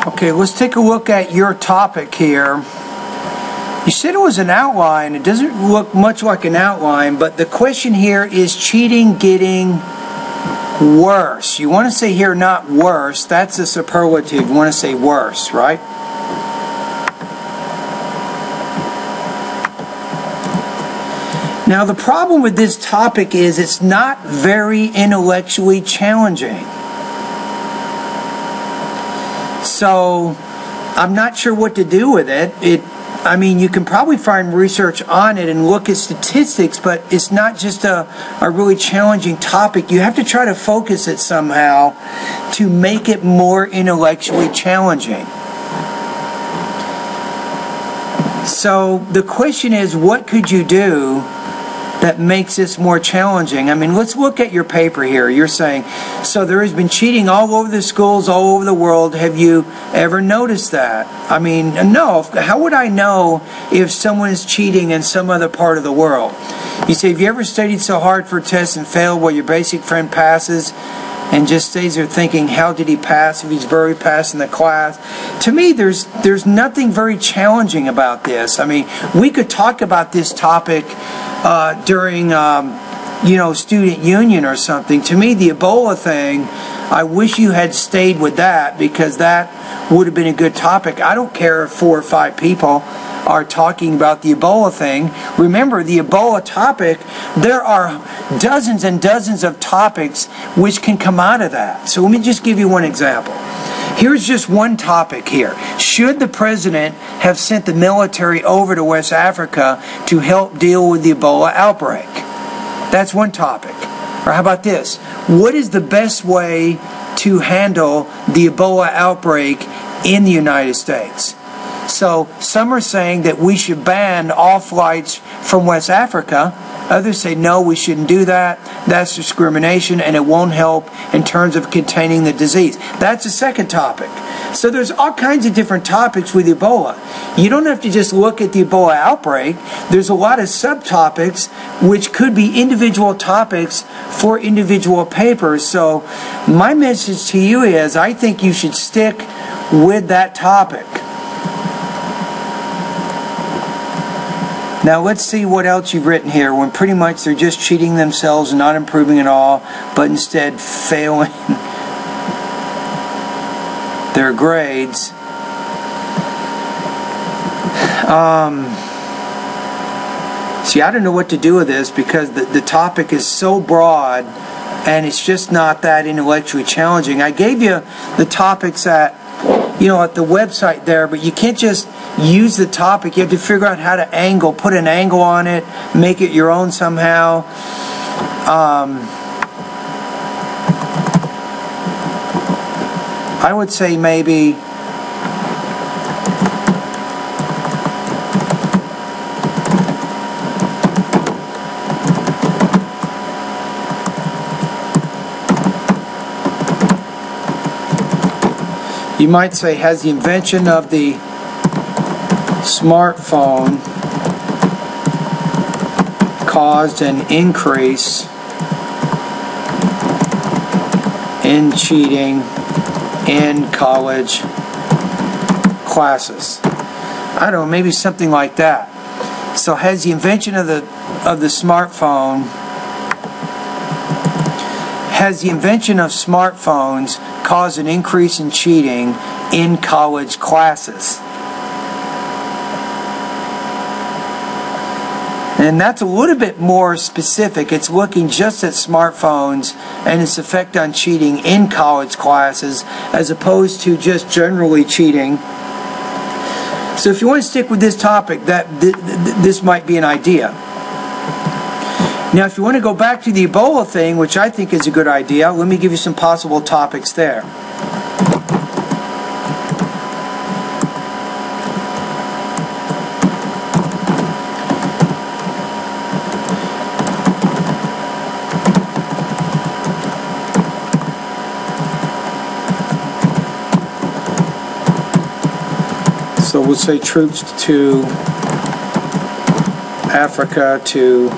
Okay, let's take a look at your topic here. You said it was an outline. It doesn't look much like an outline, but the question here is cheating getting worse. You want to say here not worse. That's a superlative. You want to say worse, right? Now the problem with this topic is it's not very intellectually challenging. So I'm not sure what to do with it. I mean, you can probably find research on it and look at statistics, but it's not just a really challenging topic. You have to try to focus it somehow to make it more intellectually challenging. So the question is, what could you do that makes this more challenging? I mean, let's look at your paper here. You're saying, so there has been cheating all over the schools, all over the world. Have you ever noticed that? I mean, no. How would I know if someone is cheating in some other part of the world? You say, have you ever studied so hard for a test and failed while your basic friend passes and just stays there thinking, how did he pass if he's barely passing the class? To me, there's nothing very challenging about this. I mean, we could talk about this topic during student union or something. To me, the Ebola thing, I wish you had stayed with that, because that would have been a good topic. I don't care if 4 or 5 people are talking about the Ebola thing. Remember, the Ebola topic, there are dozens and dozens of topics which can come out of that. So let me just give you one example. Here's just one topic here. Should the president have sent the military over to West Africa to help deal with the Ebola outbreak? That's one topic. Or how about this? What is the best way to handle the Ebola outbreak in the United States? So some are saying that we should ban all flights from West Africa. Others say, no, we shouldn't do that. That's discrimination, and it won't help in terms of containing the disease. That's the second topic. So there's all kinds of different topics with Ebola. You don't have to just look at the Ebola outbreak. There's a lot of subtopics which could be individual topics for individual papers. So my message to you is, I think you should stick with that topic. Now let's see what else you've written here, when pretty much they're just cheating themselves and not improving at all, but instead failing their grades. See, I don't know what to do with this, because the topic is so broad and it's just not that intellectually challenging. I gave you the topics at the website there, but you can't just use the topic. You have to figure out how to put an angle on it, make it your own somehow. I would say maybe you might say, has the invention of the smartphone caused an increase in cheating in college classes? I don't know, maybe something like that. So has the invention of the smartphone, has the invention of smartphones caused an increase in cheating in college classes? And that's a little bit more specific. It's looking just at smartphones and its effect on cheating in college classes, as opposed to just generally cheating. So if you want to stick with this topic, this might be an idea. Now, if you want to go back to the Ebola thing, which I think is a good idea, let me give you some possible topics there. So we'll say troops to Africa to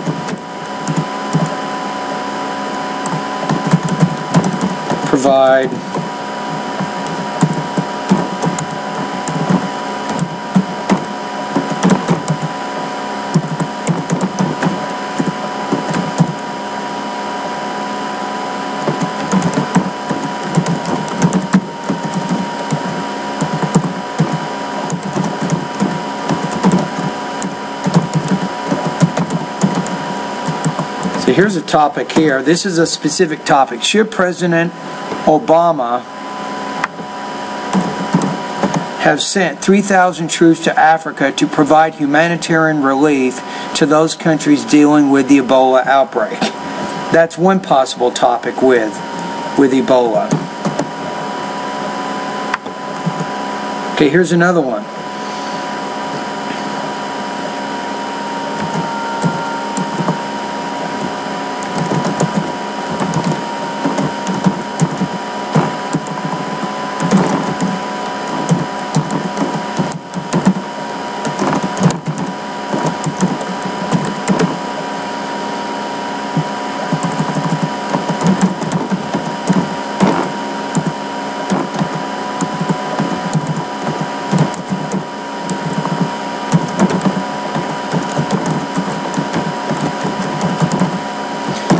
provide here's a topic here. This is a specific topic. Should President Obama have sent 3,000 troops to Africa to provide humanitarian relief to those countries dealing with the Ebola outbreak? That's one possible topic with Ebola. Okay, here's another one.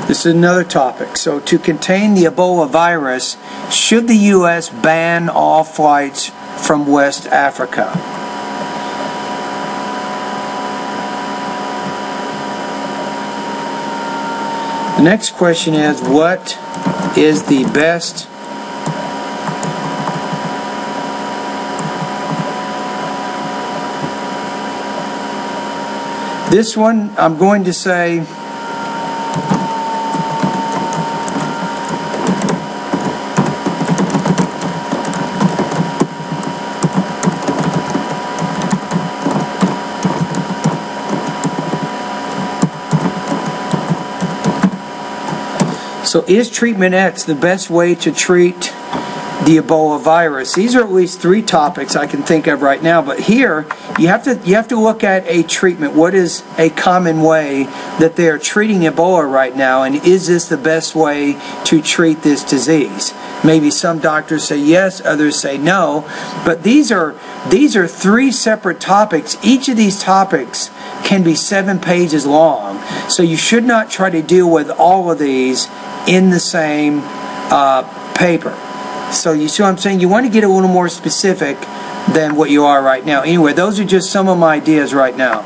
This is another topic. So, to contain the Ebola virus, should the U.S. ban all flights from West Africa? The next question is, what is the best this one I'm going to say so is treatment X the best way to treat the Ebola virus? These are at least three topics I can think of right now, but here you have to look at a treatment. What is a common way that they are treating Ebola right now, and is this the best way to treat this disease? Maybe some doctors say yes, others say no, but these are three separate topics. Each of these topics can be 7 pages long, so you should not try to deal with all of these in the same paper. So you see what I'm saying? You want to get a little more specific than what you are right now. Anyway, those are just some of my ideas right now.